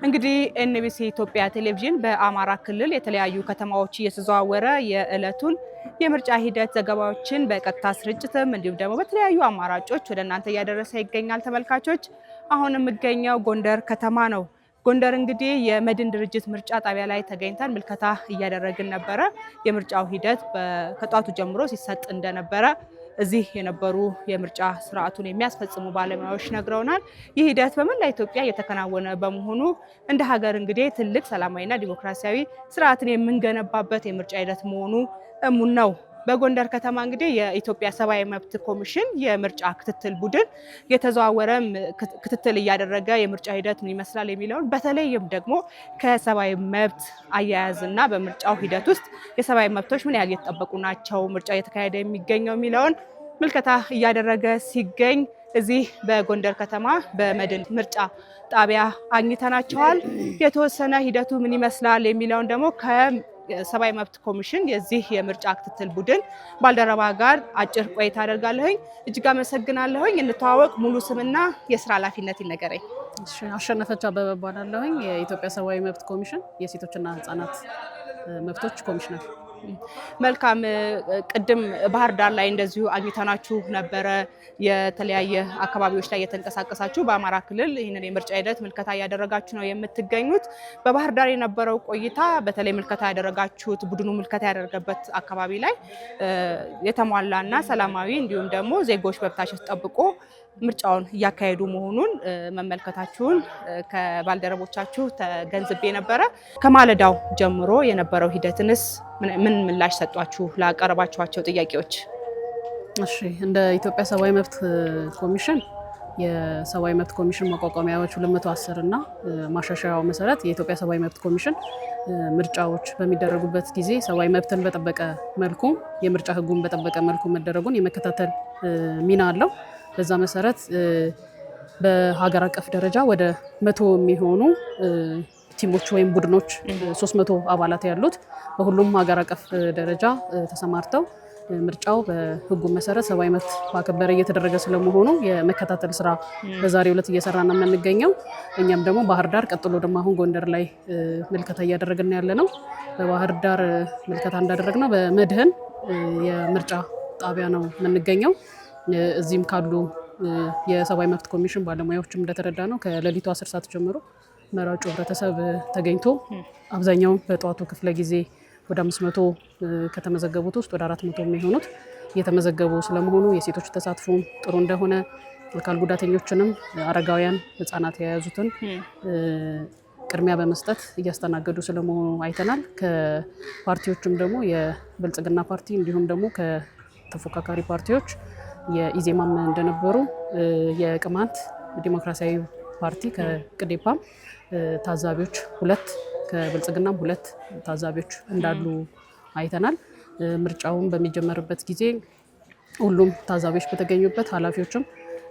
እንግዲህ ኤንቢሲ ኢትዮጵያ ቴሌቪዥን በአማራ ክልል የተለያዩ ከተማዎች እየተዘዋወረ የዕለቱን የምርጫ ሂደት ዘገባዎችን በቀጥታ ስርጭትም እንዲሁም ደግሞ በተለያዩ አማራጮች ወደ እናንተ እያደረሰ ይገኛል። ተመልካቾች አሁን የምገኘው ጎንደር ከተማ ነው። ጎንደር እንግዲህ የመድን ድርጅት ምርጫ ጣቢያ ላይ ተገኝተን ምልከታ እያደረግን ነበረ። የምርጫው ሂደት ከጧቱ ጀምሮ ሲሰጥ እንደነበረ እዚህ የነበሩ የምርጫ ስርዓቱን የሚያስፈጽሙ ባለሙያዎች ነግረውናል። ይህ ሂደት በመላ ኢትዮጵያ እየተከናወነ በመሆኑ እንደ ሀገር እንግዲህ ትልቅ ሰላማዊና ዲሞክራሲያዊ ስርዓትን የምንገነባበት የምርጫ ሂደት መሆኑ እሙን ነው። በጎንደር ከተማ እንግዲህ የኢትዮጵያ ሰብአዊ መብት ኮሚሽን የምርጫ ክትትል ቡድን የተዘዋወረ ክትትል እያደረገ የምርጫ ሂደት ምን ይመስላል የሚለውን በተለይም ደግሞ ከሰብአዊ መብት አያያዝና በምርጫው ሂደት ውስጥ የሰብአዊ መብቶች ምን ያህል እየተጠበቁ ናቸው፣ ምርጫ እየተካሄደ የሚገኘው የሚለውን ምልከታ እያደረገ ሲገኝ እዚህ በጎንደር ከተማ በመድን ምርጫ ጣቢያ አግኝተናቸዋል። የተወሰነ ሂደቱ ምን ይመስላል የሚለውን ደግሞ ከሰብአዊ መብት ኮሚሽን የዚህ የምርጫ ክትትል ቡድን ባልደረባ ጋር አጭር ቆይታ አደርጋለሁኝ። እጅግ አመሰግናለሁኝ። እንተዋወቅ፣ ሙሉ ስምና የስራ ኃላፊነት ይነገረኝ። አሸነፈች አበበ እባላለሁኝ። የኢትዮጵያ ሰብአዊ መብት ኮሚሽን የሴቶችና ህጻናት መብቶች ኮሚሽነር። መልካም። ቅድም ባህር ዳር ላይ እንደዚሁ አግኝተናችሁ ነበረ። የተለያየ አካባቢዎች ላይ የተንቀሳቀሳችሁ በአማራ ክልል ይህንን የምርጫ ሂደት ምልከታ እያደረጋችሁ ነው የምትገኙት። በባህር ዳር የነበረው ቆይታ በተለይ ምልከታ ያደረጋችሁት ቡድኑ ምልከታ ያደረገበት አካባቢ ላይ የተሟላና ሰላማዊ እንዲሁም ደግሞ ዜጎች መብታቸው ተጠብቆ ምርጫውን እያካሄዱ መሆኑን መመልከታችሁን ከባልደረቦቻችሁ ተገንዝቤ ነበረ። ከማለዳው ጀምሮ የነበረው ሂደትንስ ምን ምላሽ ሰጧችሁ ላቀረባችኋቸው ጥያቄዎች? እሺ፣ እንደ ኢትዮጵያ ሰብአዊ መብት ኮሚሽን የሰብአዊ መብት ኮሚሽን ማቋቋሚያዎች 210 እና ማሻሻያው መሰረት የኢትዮጵያ ሰብአዊ መብት ኮሚሽን ምርጫዎች በሚደረጉበት ጊዜ ሰብአዊ መብትን በጠበቀ መልኩ የምርጫ ሕጉን በጠበቀ መልኩ መደረጉን የመከታተል ሚና አለው። በዛ መሰረት በሀገር አቀፍ ደረጃ ወደ 100 የሚሆኑ ቲሞች ወይም ቡድኖች 300 አባላት ያሉት በሁሉም ሀገር አቀፍ ደረጃ ተሰማርተው ምርጫው በህጉ መሰረት ሰብአዊ መብት ማክበር እየተደረገ ስለመሆኑ የመከታተል ስራ በዛሬው ዕለት እየሰራን ነው የምንገኘው። እኛም ደግሞ ባህር ዳር ቀጥሎ ደግሞ አሁን ጎንደር ላይ ምልከታ እያደረግን ያለ ነው። በባህር ዳር ምልከታ እንዳደረግነው በመድህን የምርጫ ጣቢያ ነው የምንገኘው። እዚህም ካሉ የሰብአዊ መብት ኮሚሽን ባለሙያዎችም እንደተረዳ ነው ከሌሊቱ 10 ሰዓት ጀምሮ መራጩ ህብረተሰብ ተገኝቶ አብዛኛው በጠዋቱ ክፍለ ጊዜ ወደ 500 ከተመዘገቡት ውስጥ ወደ 400 የሚሆኑት እየተመዘገቡ ስለመሆኑ የሴቶች ተሳትፎ ጥሩ እንደሆነ አካል ጉዳተኞችንም አረጋውያን ህጻናት የያዙትን ቅድሚያ በመስጠት እያስተናገዱ ስለመሆኑ አይተናል። ከፓርቲዎችም ደግሞ የብልጽግና ፓርቲ እንዲሁም ደግሞ ከተፎካካሪ ፓርቲዎች የኢዜማም እንደነበሩ የቅማንት ዲሞክራሲያዊ ፓርቲ ከቅዴፓም ታዛቢዎች 2 ከብልጽግናም 2 ታዛቢዎች እንዳሉ አይተናል። ምርጫውን በሚጀመርበት ጊዜ ሁሉም ታዛቢዎች በተገኙበት ኃላፊዎችም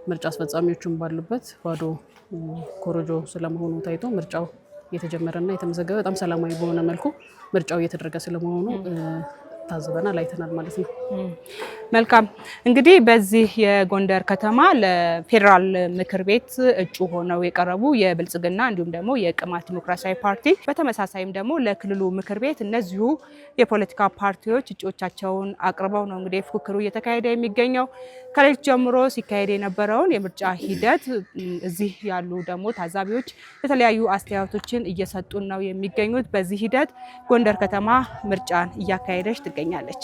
ምርጫ አስፈጻሚዎችም ባሉበት ባዶ ኮሮጆ ስለመሆኑ ታይቶ ምርጫው የተጀመረና የተመዘገበ በጣም ሰላማዊ በሆነ መልኩ ምርጫው እየተደረገ ስለመሆኑ ታዝበናል፣ አይተናል ማለት ነው። መልካም። እንግዲህ በዚህ የጎንደር ከተማ ለፌዴራል ምክር ቤት እጩ ሆነው የቀረቡ የብልጽግና እንዲሁም ደግሞ የቅማንት ዲሞክራሲያዊ ፓርቲ በተመሳሳይም ደግሞ ለክልሉ ምክር ቤት እነዚሁ የፖለቲካ ፓርቲዎች እጩዎቻቸውን አቅርበው ነው እንግዲህ ፉክክሩ እየተካሄደ የሚገኘው። ከሌሊት ጀምሮ ሲካሄድ የነበረውን የምርጫ ሂደት እዚህ ያሉ ደግሞ ታዛቢዎች የተለያዩ አስተያየቶችን እየሰጡን ነው የሚገኙት። በዚህ ሂደት ጎንደር ከተማ ምርጫን እያካሄደች ትገኛለች።